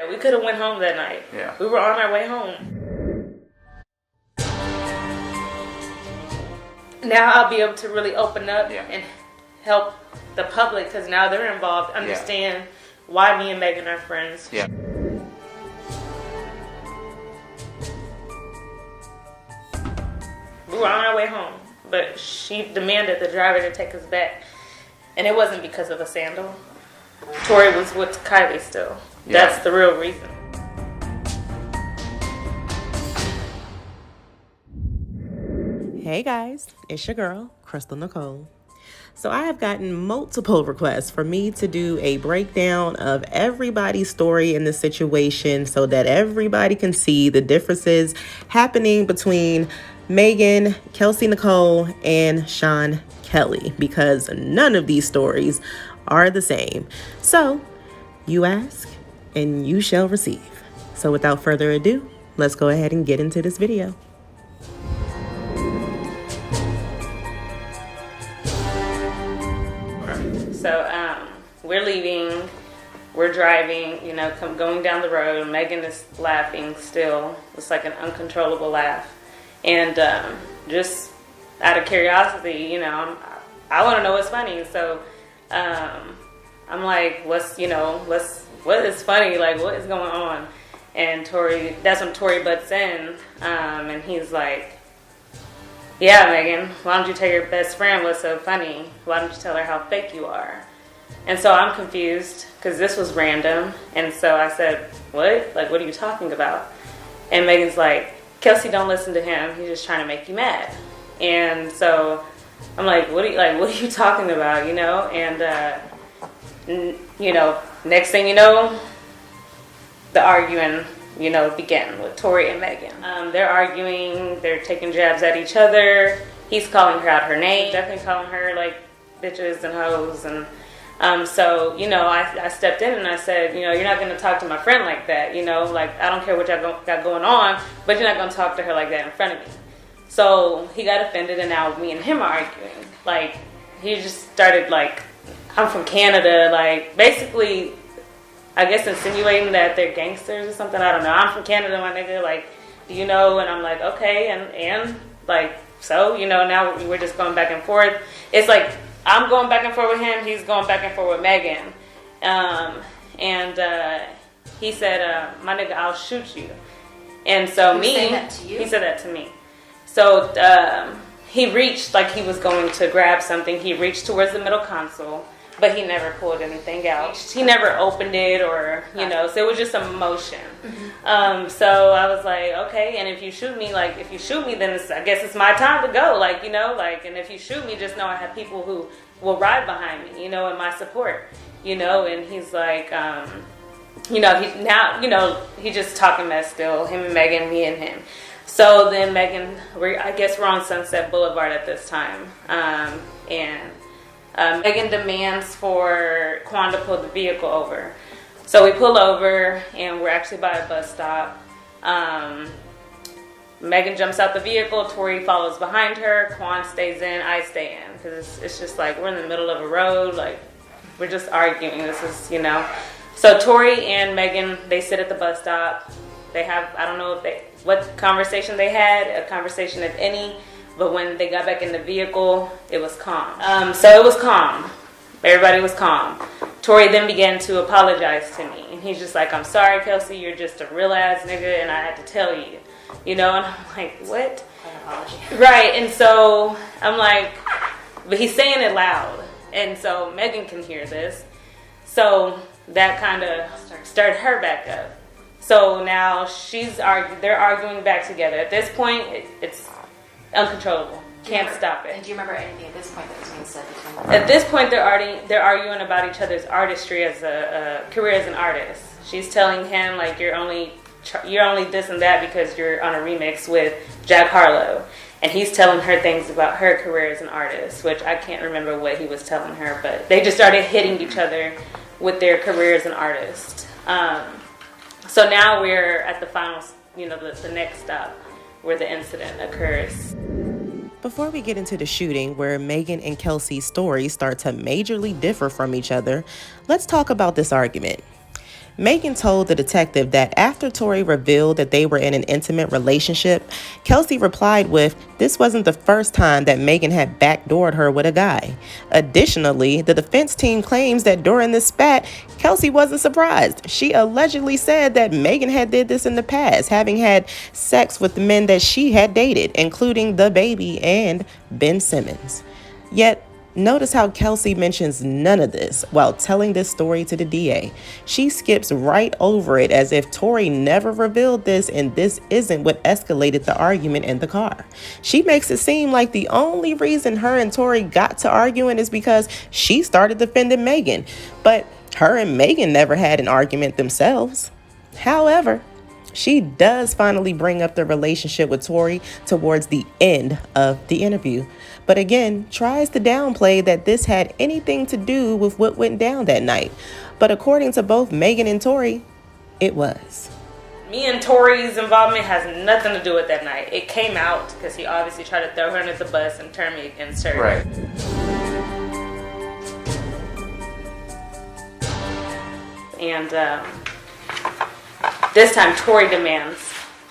We could have went home that night. Yeah. We were on our way home. Now I'll be able to really open up and help the public, because now they're involved, understand why me and Megan are friends. Yeah. We were on our way home, but she demanded the driver to take us back. And it wasn't because of a sandal. Tory was with Kylie still. Yeah. That's the real reason. Hey guys, it's your girl, Kelsey Nicole. So I have gotten multiple requests for me to do a breakdown of everybody's story in this situation so that everybody can see the differences happening between Megan, Kelsey Nicole, and Sean Kelly, because none of these stories are the same. So you ask and you shall receive. So without further ado, let's go ahead and get into this video. So we're leaving, we're driving, you know, going down the road. Megan is laughing still. It's like an uncontrollable laugh. And just out of curiosity, you know, I want to know what's funny. So I'm like, what is funny? Like, what is going on? And that's when Tory butts in, and he's like, yeah, Megan, why don't you tell your best friend what's so funny? Why don't you tell her how fake you are? And so I'm confused because this was random. And so I said, what? Like, what are you talking about? And Megan's like, Kelsey, don't listen to him. He's just trying to make you mad. And so I'm like, what are you talking about? You know? And, you know, next thing you know, the arguing, you know, began with Tory and Megan. They're arguing, they're taking jabs at each other. He's calling her out her name, definitely calling her like bitches and hoes. And so, you know, I stepped in and I said, you know, you're not going to talk to my friend like that. You know, like, I don't care what y'all got going on, but you're not going to talk to her like that in front of me. So he got offended, and now me and him are arguing. Like, he just started like, I'm from Canada, like, basically, I guess insinuating that they're gangsters or something. I don't know. I'm from Canada, my nigga. Like, do you know? And I'm like, okay. And like, so, you know, now we're just going back and forth. It's like, I'm going back and forth with him. He's going back and forth with Megan. He said, my nigga, I'll shoot you. And so He said that to you? He said that to me. So he reached, like he was going to grab something. He reached towards the middle console, but he never pulled anything out. He never opened it, or, you know, so it was just a motion. Mm-hmm. So I was like, okay, and if you shoot me, then I guess it's my time to go, like, you know, like, and if you shoot me, just know I have people who will ride behind me, you know, in my support, you know. And he's like, you know, he just talking mess still, him and Megan, me and him. So then Megan, I guess we're on Sunset Boulevard at this time, and Megan demands for Quan to pull the vehicle over. So we pull over, and we're actually by a bus stop. Megan jumps out the vehicle. Tory follows behind her. Quan stays in. I stay in. Because it's just like we're in the middle of a road. Like, we're just arguing. This is, you know. So Tory and Megan, they sit at the bus stop. They have, I don't know what conversation they had, a conversation if any. But when they got back in the vehicle, it was calm. So it was calm. Everybody was calm. Tory then began to apologize to me. And he's just like, I'm sorry, Kelsey, you're just a real ass nigga, and I had to tell you. You know, and I'm like, what? An apology. Right, and so I'm like, but he's saying it loud. And so Megan can hear this. So that kind of stirred her back up. So now they're arguing back together. At this point, it's uncontrollable. Can't stop it. And do you remember anything at this point that was being said between them? At this point, they're arguing about each other's artistry as a career as an artist. She's telling him, like, you're only this and that because you're on a remix with Jack Harlow. And he's telling her things about her career as an artist, which I can't remember what he was telling her, but they just started hitting each other with their career as an artist. So now we're at the final, you know, the next stop where the incident occurs. Before we get into the shooting, where Megan and Kelsey's stories start to majorly differ from each other, let's talk about this argument. Megan told the detective that after Tory revealed that they were in an intimate relationship, Kelsey replied with, this wasn't the first time that Megan had backdoored her with a guy. Additionally, the defense team claims that during this spat, Kelsey wasn't surprised. She allegedly said that Megan had did this in the past, having had sex with the men that she had dated, including the baby and Ben Simmons. Yet, notice how Kelsey mentions none of this while telling this story to the DA. She skips right over it as if Tory never revealed this and this isn't what escalated the argument in the car. She makes it seem like the only reason her and Tory got to arguing is because she started defending Megan, but her and Megan never had an argument themselves. However, she does finally bring up the relationship with Tory towards the end of the interview, but again tries to downplay that this had anything to do with what went down that night. But according to both Megan and Tory, it was. Me and Tory's involvement has nothing to do with that night. It came out because he obviously tried to throw her under the bus and turn me against her. Right. And this time Tory demands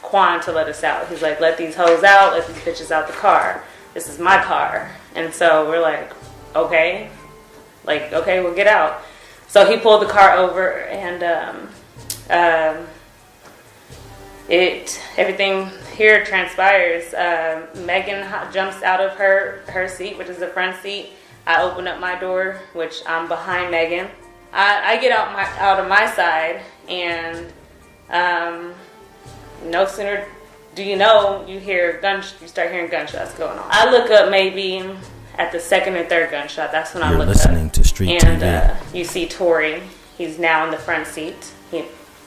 Quan to let us out. He's like, let these hoes out, let these bitches out the car. This is my car. And so we're like, okay. Like, okay, we'll get out. So he pulled the car over and everything here transpires. Megan jumps out of her seat, which is the front seat. I open up my door, which I'm behind Megan. I get out of my side, and no sooner do you know, you start hearing gunshots going on. I look up maybe at the second or third gunshot. That's when I look up. You're listening to Street TV. And you see Tory. He's now in the front seat.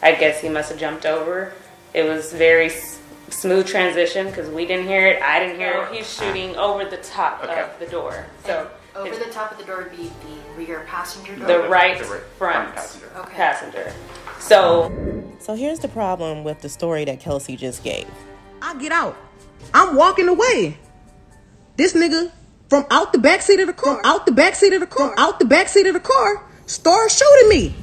I guess he must have jumped over. It was very smooth transition because we didn't hear it. I didn't hear it. He's shooting over the top of the door. So over the top of the door would be the rear passenger door? The right front passenger. So here's the problem with the story that Kelsey just gave. I get out. I'm walking away. This nigga from out the backseat of the car, started shooting me.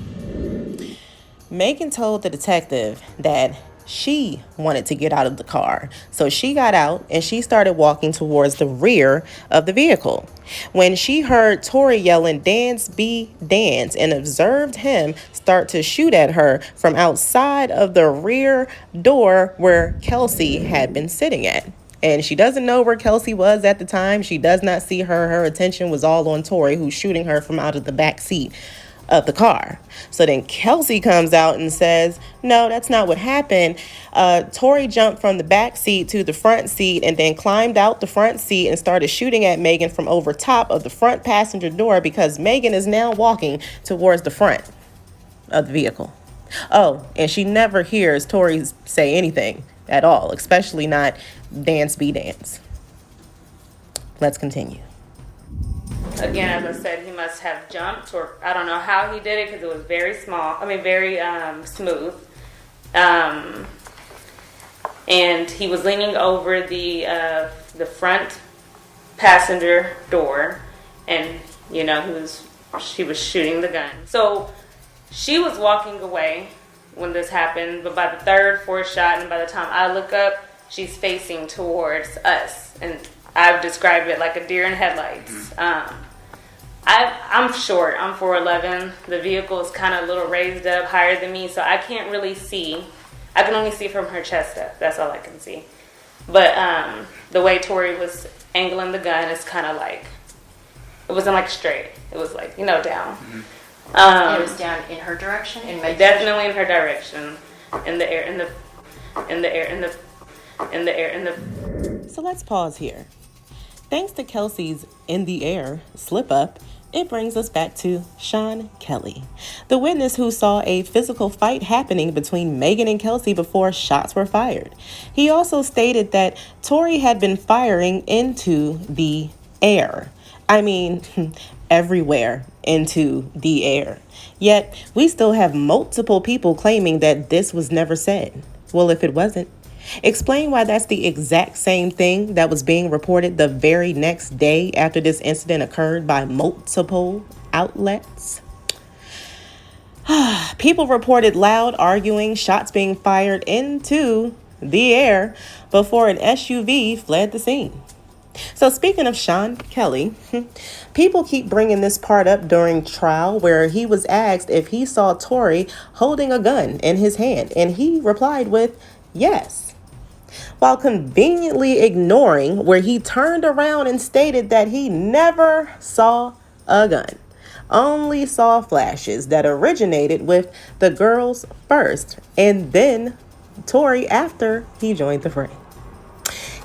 Megan told the detective that she wanted to get out of the car. So she got out and she started walking towards the rear of the vehicle. When she heard Tory yelling, "Dance, be dance," and observed him start to shoot at her from outside of the rear door where Kelsey had been sitting at. And she doesn't know where Kelsey was at the time. She does not see her. Her attention was all on Tory, who's shooting her from out of the back seat of the car. So then Kelsey comes out and says, no, that's not what happened. Tory jumped from the back seat to the front seat and then climbed out the front seat and started shooting at Megan from over top of the front passenger door because Megan is now walking towards the front of the vehicle. Oh, and she never hears Tory say anything at all, especially not dance, be dance. Let's continue. Again, as I said, he must have jumped, or I don't know how he did it because it was very smooth. And he was leaning over the front passenger door, and she was shooting the gun. So she was walking away when this happened, but by the third, fourth shot, and by the time I look up, she's facing towards us, and I've described it like a deer in headlights. I'm short. I'm 4'11". The vehicle is kind of a little raised up, higher than me, so I can't really see. I can only see from her chest up. That's all I can see. But the way Tory was angling the gun is kind of like, it wasn't like straight. It was like, down. Mm-hmm. It was down in her direction? Definitely in her direction. In the air. So let's pause here. Thanks to Kelsey's in the air slip up, it brings us back to Sean Kelly, the witness who saw a physical fight happening between Megan and Kelsey before shots were fired. He also stated that Tory had been firing into the air. I mean, everywhere into the air. Yet, we still have multiple people claiming that this was never said. Well, if it wasn't, explain why that's the exact same thing that was being reported the very next day after this incident occurred by multiple outlets. People reported loud arguing, shots being fired into the air before an SUV fled the scene. So speaking of Sean Kelly, people keep bringing this part up during trial where he was asked if he saw Tory holding a gun in his hand, and he replied with yes, while conveniently ignoring where he turned around and stated that he never saw a gun, only saw flashes that originated with the girls first and then Tory after he joined the fray.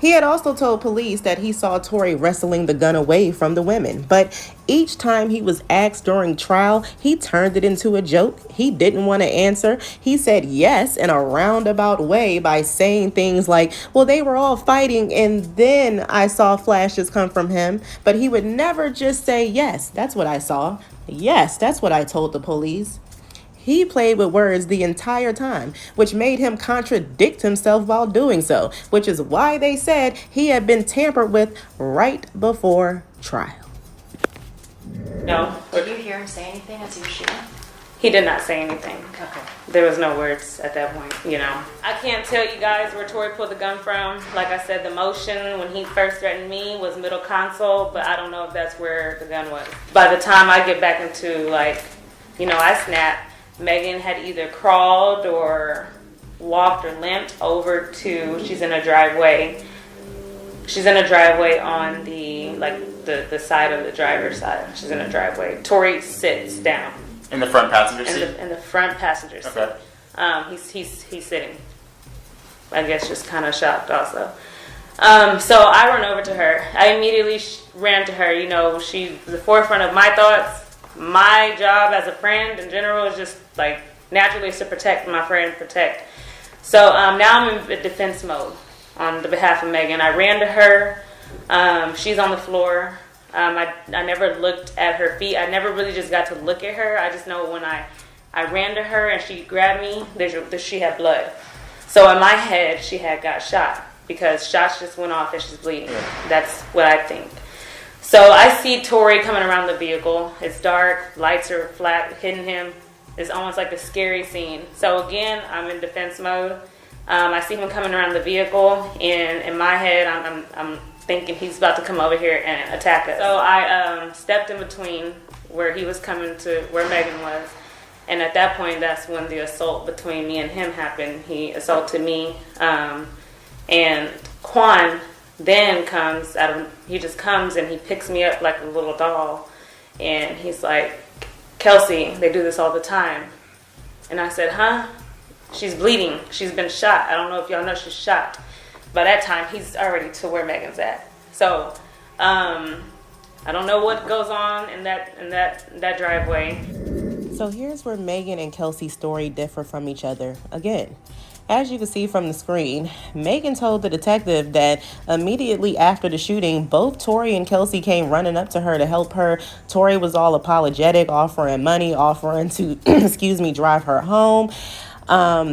He had also told police that he saw Tory wrestling the gun away from the women, but each time he was asked during trial, he turned it into a joke. He didn't want to answer. He said yes in a roundabout way by saying things like, well, they were all fighting and then I saw flashes come from him, but he would never just say, yes, that's what I saw. Yes, that's what I told the police. He played with words the entire time, which made him contradict himself while doing so, which is why they said he had been tampered with right before trial. No. Did you hear him say anything as he was shooting? He did not say anything. Okay. There was no words at that point, you know. I can't tell you guys where Tory pulled the gun from. Like I said, the motion when he first threatened me was middle console, but I don't know if that's where the gun was. By the time I get back into, like, you know, I snap, Megan had either crawled or walked or limped over to, she's in a driveway. She's in a driveway on the, like, the side of the driver's side. She's in a driveway. Tory sits down. In the front passenger seat? In the front passenger seat. Okay. He's sitting. I guess just kind of shocked also. So I run over to her. I immediately ran to her. You know, she's the forefront of my thoughts. My job as a friend in general is just like naturally is to protect my friend, protect. So now I'm in defense mode on the behalf of Megan. I ran to her. She's on the floor. I never looked at her feet. I never really just got to look at her. I just know when I ran to her and she grabbed me, she had blood. So in my head, she had got shot because shots just went off and she's bleeding. That's what I think. So I see Tory coming around the vehicle. It's dark, lights are flat, hitting him. It's almost like a scary scene. So again, I'm in defense mode. I see him coming around the vehicle, and in my head, I'm thinking he's about to come over here and attack us. So I stepped in between where he was coming to where Megan was, and at that point, that's when the assault between me and him happened. He assaulted me, and Quan then he just comes and he picks me up like a little doll, and he's like, Kelsey, they do this all the time. And I said, huh? She's bleeding. She's been shot. I don't know if y'all know she's shot. By that time, he's already to where Megan's at. So, I don't know what goes on in that driveway. So here's where Megan and Kelsey's story differ from each other again. As you can see from the screen, Megan told the detective that immediately after the shooting, both Tory and Kelsey came running up to her to help her. Tory was all apologetic, offering money, offering to, drive her home.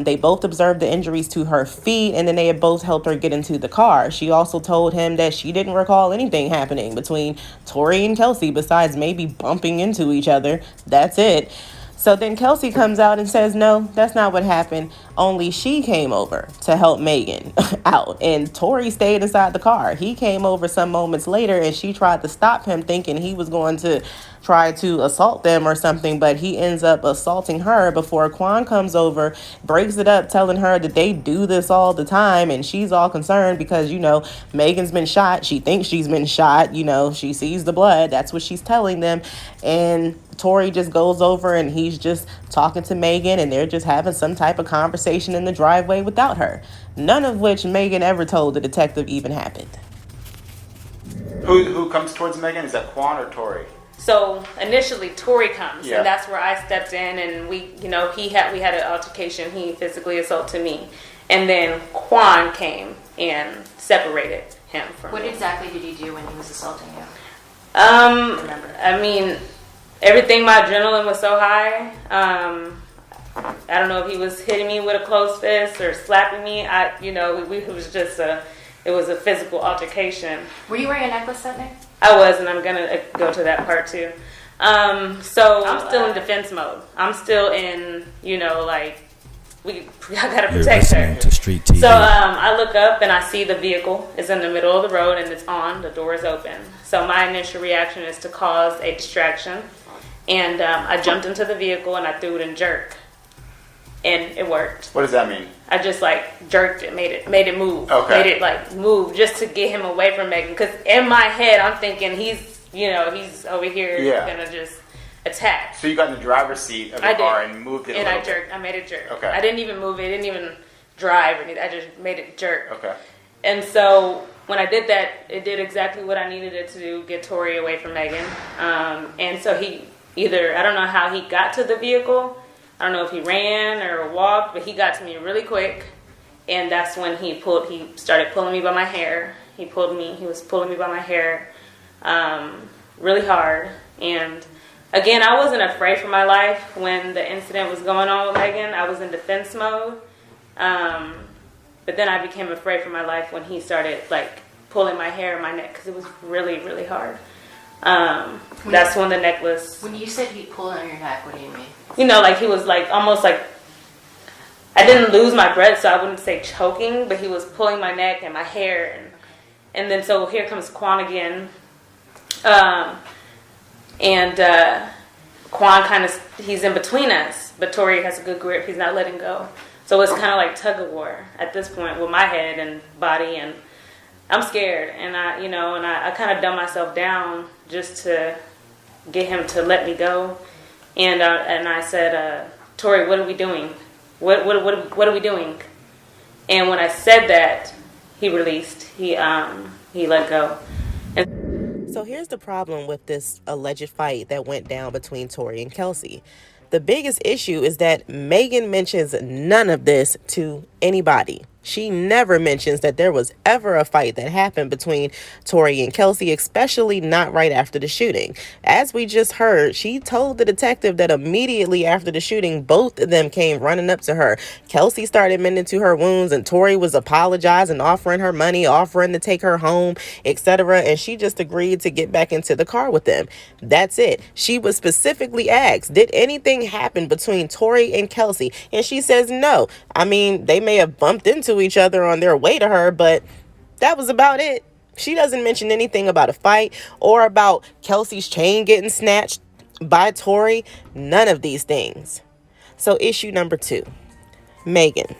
They both observed the injuries to her feet, and then they had both helped her get into the car. She also told him that she didn't recall anything happening between Tory and Kelsey besides maybe bumping into each other. That's it. So then Kelsey comes out and says, no, that's not what happened. Only she came over to help Megan out. And Tory stayed inside the car. He came over some moments later and she tried to stop him thinking he was going to try to assault them or something. But he ends up assaulting her before Quan comes over, breaks it up, telling her that they do this all the time. And she's all concerned because, Megan's been shot. She thinks she's been shot. She sees the blood. That's what she's telling them. And Tory just goes over and he's just talking to Megan and they're just having some type of conversation in the driveway without her. None of which Megan ever told the detective even happened. Who comes towards Megan? Is that Quan or Tory? So initially Tory comes, yeah. And that's where I stepped in, and we had an altercation. He physically assaulted me, and then Quan came and separated him from me. What exactly did he do when he was assaulting you? Remember? I mean, everything. My adrenaline was so high. I don't know if he was hitting me with a closed fist or slapping me. It was a physical altercation. Were you wearing a necklace that night? I was, and I'm gonna go to that part too. So I'm still in defense mode. I'm still in, like, I gotta You're protect listening her. to Street TV. So I look up and I see the vehicle is in the middle of the road and it's on. The door is open. So my initial reaction is to cause a distraction, and I jumped into the vehicle and I threw it in jerk, and it worked. What does that mean? I just like jerked it, made it move, Okay. made it like move just to get him away from Megan. Because in my head I'm thinking he's over here gonna just attack. So you got in the driver's seat of the car and moved it and a I little jerked. I made it jerk. Okay. I didn't even move it. It didn't even drive or anything. I just made it jerk. Okay. And so when I did that, it did exactly what I needed it to do, get Tory away from Megan. And so I don't know how he got to the vehicle. I don't know if he ran or walked, but he got to me really quick. And that's when he started pulling me by my hair. He was pulling me by my hair really hard. And again, I wasn't afraid for my life when the incident was going on with Megan. I was in defense mode. But then I became afraid for my life when he started like pulling my hair and my neck because it was really, really hard. That's when the necklace. When you said he pulled on your neck, what do you mean? Like he was like almost like, I didn't lose my breath, so I wouldn't say choking, but he was pulling my neck and my hair. And then so here comes Quan again. Quan he's in between us, but Tory has a good grip. He's not letting go. So it's kind of like tug of war at this point with my head and body, and I'm scared. And I kind of dumb myself down just to get him to let me go. And I said, Tory, what are we doing? What are we doing? And when I said that, he released. He let go. So here's the problem with this alleged fight that went down between Tory and Kelsey. The biggest issue is that Megan mentions none of this to anybody. She never mentions that there was ever a fight that happened between Tory and Kelsey, especially not right after the shooting. As we just heard, she told the detective that immediately after the shooting, both of them came running up to her. Kelsey started mending to her wounds, and Tory was apologizing, offering her money, offering to take her home, etc. And she just agreed to get back into the car with them. That's it. She was specifically asked, did anything happen between Tory and Kelsey? And she says no. I mean, they may have bumped into each other on their way to her, but that was about it. She doesn't mention anything about a fight or about Kelsey's chain getting snatched by Tory. None of these things. So issue number 2, Megan,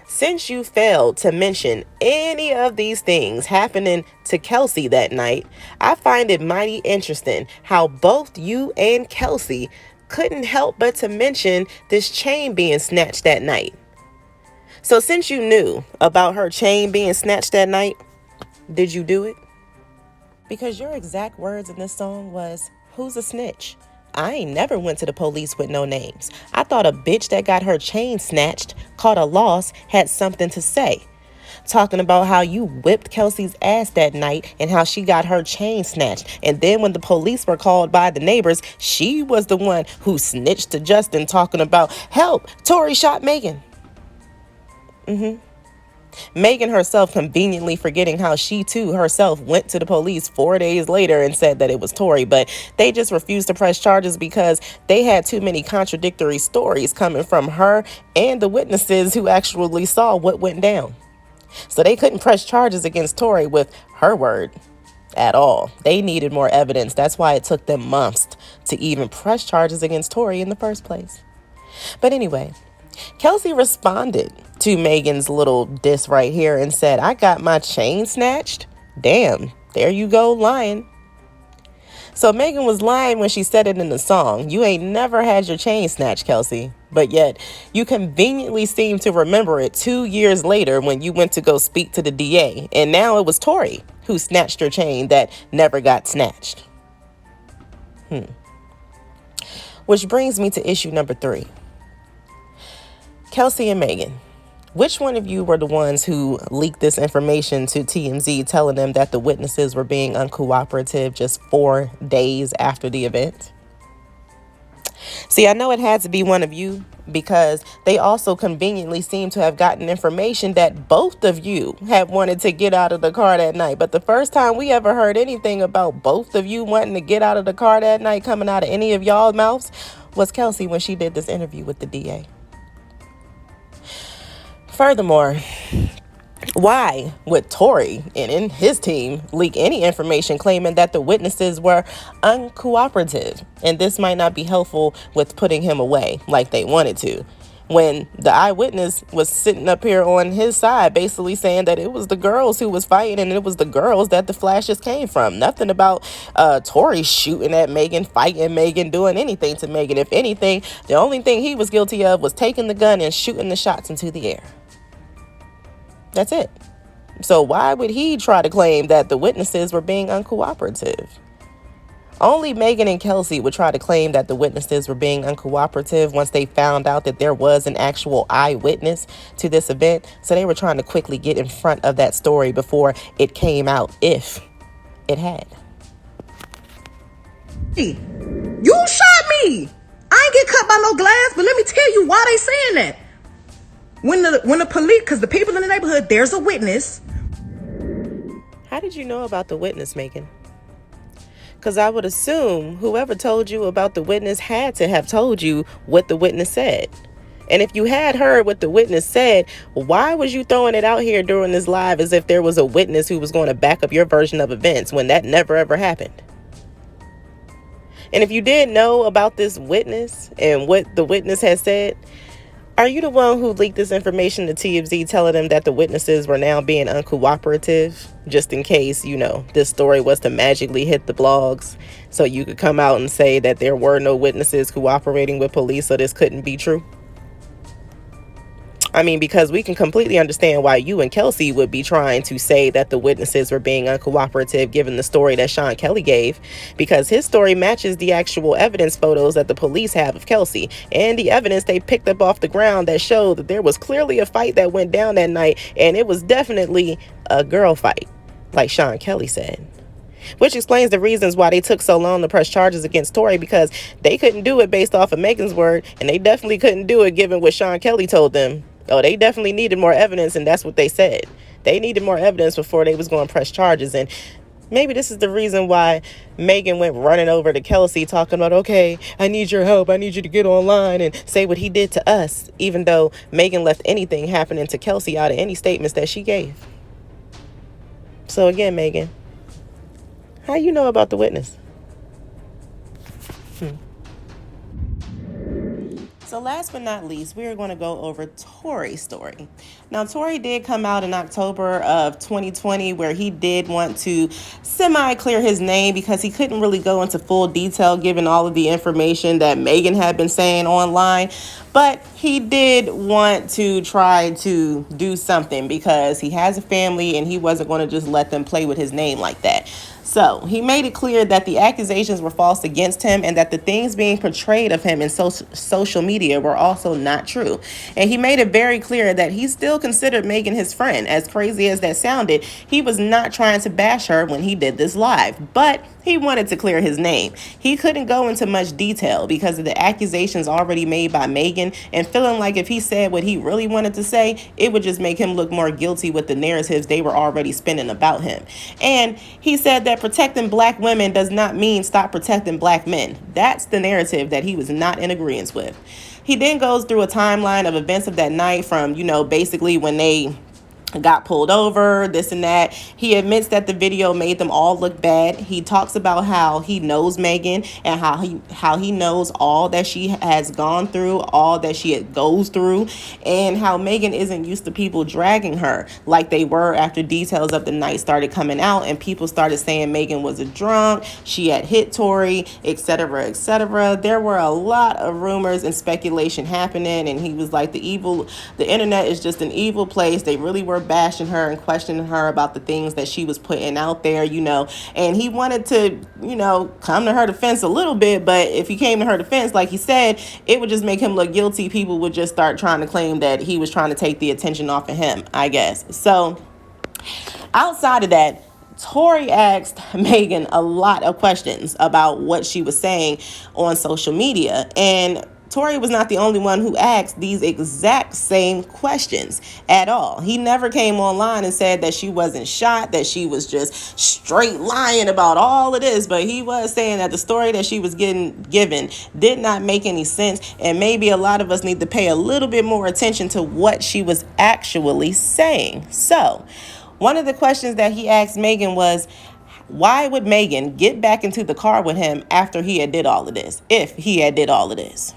since you failed to mention any of these things happening to Kelsey that night, I find it mighty interesting how both you and Kelsey couldn't help but to mention this chain being snatched that night. So since you knew about her chain being snatched that night, did you do it? Because your exact words in this song was, who's a snitch? I ain't never went to the police with no names. I thought a bitch that got her chain snatched, caught a loss, had something to say. Talking about how you whipped Kelsey's ass that night and how she got her chain snatched. And then when the police were called by the neighbors, she was the one who snitched to Justin talking about, help, Tory shot Megan. Megan herself conveniently forgetting how she too herself went to the police 4 days later and said that it was Tory, but they just refused to press charges because they had too many contradictory stories coming from her and the witnesses who actually saw what went down. So they couldn't press charges against Tory with her word at all. They needed more evidence. That's why it took them months to even press charges against Tory in the first place. But anyway, Kelsey responded to Megan's little diss right here and said, I got my chain snatched? Damn, there you go, lying. So Megan was lying when she said it in the song. You ain't never had your chain snatched, Kelsey. But yet, you conveniently seem to remember it 2 years later when you went to go speak to the DA. And now it was Tory who snatched your chain that never got snatched. Which brings me to issue number 3. Kelsey and Megan, which one of you were the ones who leaked this information to TMZ telling them that the witnesses were being uncooperative just 4 days after the event? See, I know it had to be one of you because they also conveniently seem to have gotten information that both of you had wanted to get out of the car that night. But the first time we ever heard anything about both of you wanting to get out of the car that night coming out of any of y'all mouths was Kelsey when she did this interview with the DA. Furthermore, why would Tory and his team leak any information claiming that the witnesses were uncooperative? And this might not be helpful with putting him away like they wanted to, when the eyewitness was sitting up here on his side basically saying that it was the girls who was fighting and it was the girls that the flashes came from. Nothing about Tory shooting at Megan, fighting Megan, doing anything to Megan. If anything, the only thing he was guilty of was taking the gun and shooting the shots into the air. That's it. So why would he try to claim that the witnesses were being uncooperative? Only Megan and Kelsey would try to claim that the witnesses were being uncooperative once they found out that there was an actual eyewitness to this event. So they were trying to quickly get in front of that story before it came out, if it had. Hey, you shot me. I ain't get cut by no glass, but let me tell you why they saying that. When the police, because the people in the neighborhood, there's a witness. How did you know about the witness, Megan? Because I would assume whoever told you about the witness had to have told you what the witness said. And if you had heard what the witness said, why was you throwing it out here during this live as if there was a witness who was going to back up your version of events when that never ever happened? And if you did know about this witness and what the witness had said, are you the one who leaked this information to TMZ telling them that the witnesses were now being uncooperative, just in case, this story was to magically hit the blogs so you could come out and say that there were no witnesses cooperating with police, so this couldn't be true? I mean, because we can completely understand why you and Kelsey would be trying to say that the witnesses were being uncooperative given the story that Sean Kelly gave, because his story matches the actual evidence photos that the police have of Kelsey and the evidence they picked up off the ground that showed that there was clearly a fight that went down that night, and it was definitely a girl fight, like Sean Kelly said. Which explains the reasons why they took so long to press charges against Tory, because they couldn't do it based off of Megan's word, and they definitely couldn't do it given what Sean Kelly told them. Oh, they definitely needed more evidence, and that's what they said. They needed more evidence before they was going to press charges. And maybe this is the reason why Megan went running over to Kelsey talking about, okay, I need your help. I need you to get online and say what he did to us, even though Megan left anything happening to Kelsey out of any statements that she gave. So again, Megan, how you know about the witness? So last but not least, we are going to go over Tory's story. Now, Tory did come out in October of 2020 where he did want to semi-clear his name because he couldn't really go into full detail given all of the information that Megan had been saying online. But he did want to try to do something because he has a family and he wasn't going to just let them play with his name like that. So he made it clear that the accusations were false against him and that the things being portrayed of him in social media were also not true. And he made it very clear that he still considered Megan his friend. As crazy as that sounded, he was not trying to bash her when he did this live, but he wanted to clear his name. He couldn't go into much detail because of the accusations already made by Megan, and feeling like if he said what he really wanted to say, it would just make him look more guilty with the narratives they were already spinning about him. And he said that protecting black women does not mean stop protecting black men. That's the narrative that he was not in agreement with. He then goes through a timeline of events of that night from, basically when they got pulled over, this and that. He admits that the video made them all look bad. He talks about how he knows Megan and how he knows all that she has gone through, all that she goes through, and how Megan isn't used to people dragging her like they were after details of the night started coming out and people started saying Megan was a drunk, she had hit Tory, etc., etc. There were a lot of rumors and speculation happening, and he was like, the internet is just an evil place. They really were bashing her and questioning her about the things that she was putting out there, and he wanted to, come to her defense a little bit, but if he came to her defense, like he said, it would just make him look guilty. People would just start trying to claim that he was trying to take the attention off of him, I guess. So outside of that, Tory asked Megan a lot of questions about what she was saying on social media, and Tory was not the only one who asked these exact same questions at all. He never came online and said that she wasn't shot, that she was just straight lying about all of this, but he was saying that the story that she was getting given did not make any sense, and maybe a lot of us need to pay a little bit more attention to what she was actually saying. So, one of the questions that he asked Megan was, why would Megan get back into the car with him after he had did all of this, if he had did all of this?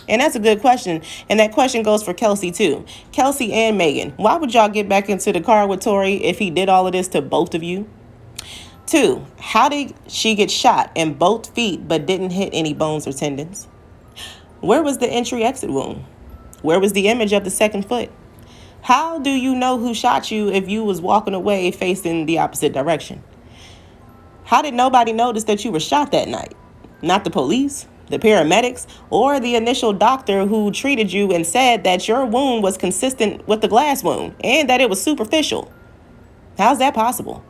And that's a good question. And that question goes for Kelsey too. Kelsey and Megan, why would y'all get back into the car with Tory if he did all of this to both of you? 2, how did she get shot in both feet but didn't hit any bones or tendons? Where was the entry-exit wound? Where was the image of the second foot? How do you know who shot you if you was walking away facing the opposite direction? How did nobody notice that you were shot that night? Not the police, the paramedics, or the initial doctor who treated you and said that your wound was consistent with the glass wound and that it was superficial. How's that possible?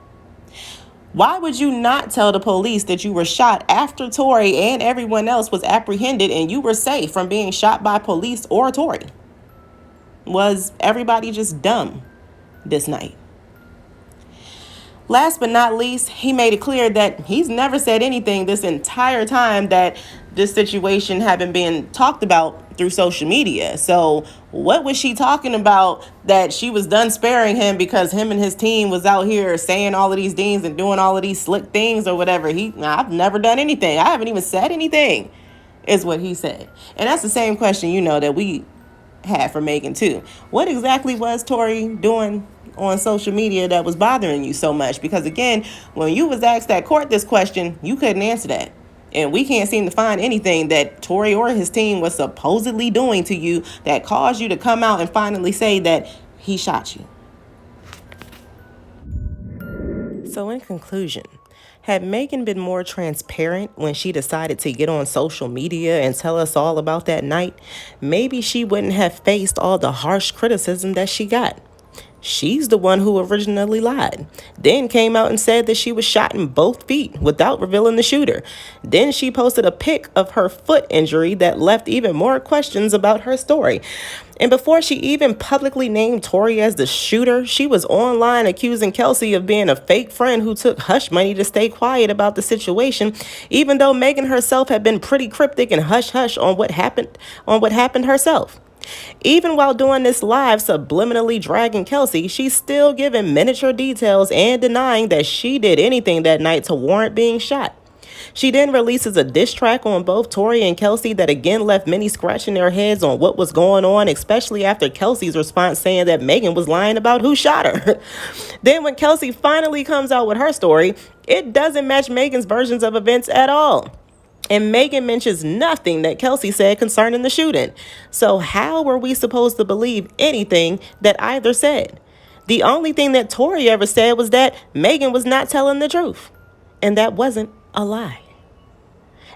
Why would you not tell the police that you were shot after Tory and everyone else was apprehended and you were safe from being shot by police or Tory? Was everybody just dumb this night? Last but not least, he made it clear that he's never said anything this entire time that this situation had been being talked about through social media. So what was she talking about that she was done sparing him because him and his team was out here saying all of these things and doing all of these slick things or whatever? I've never done anything. I haven't even said anything, is what he said. And that's the same question, that we had for Megan too. What exactly was Tory doing on social media that was bothering you so much? Because again, when you was asked at court this question, you couldn't answer that. And we can't seem to find anything that Tory or his team was supposedly doing to you that caused you to come out and finally say that he shot you. So in conclusion, had Megan been more transparent when she decided to get on social media and tell us all about that night, maybe she wouldn't have faced all the harsh criticism that she got. She's the one who originally lied, then came out and said that she was shot in both feet without revealing the shooter. Then she posted a pic of her foot injury that left even more questions about her story. And before she even publicly named Tory as the shooter, she was online accusing Kelsey of being a fake friend who took hush money to stay quiet about the situation, even though Megan herself had been pretty cryptic and hush-hush on what happened herself. Even while doing this live subliminally dragging Kelsey, she's still giving miniature details and denying that she did anything that night to warrant being shot. She then releases a diss track on both Tory and Kelsey that again left many scratching their heads on what was going on, especially after Kelsey's response saying that Megan was lying about who shot her. Then when Kelsey finally comes out with her story, it doesn't match Megan's versions of events at all. And Megan mentions nothing that Kelsey said concerning the shooting. So how were we supposed to believe anything that either said? The only thing that Tory ever said was that Megan was not telling the truth. And that wasn't a lie.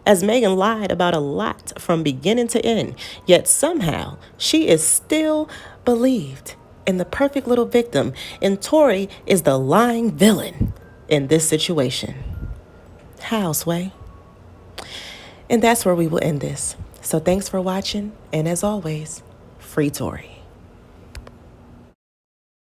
As Megan lied about a lot from beginning to end, yet somehow she is still believed in the perfect little victim, and Tory is the lying villain in this situation. How, Sway? And that's where we will end this. So thanks for watching, and as always, free Tory.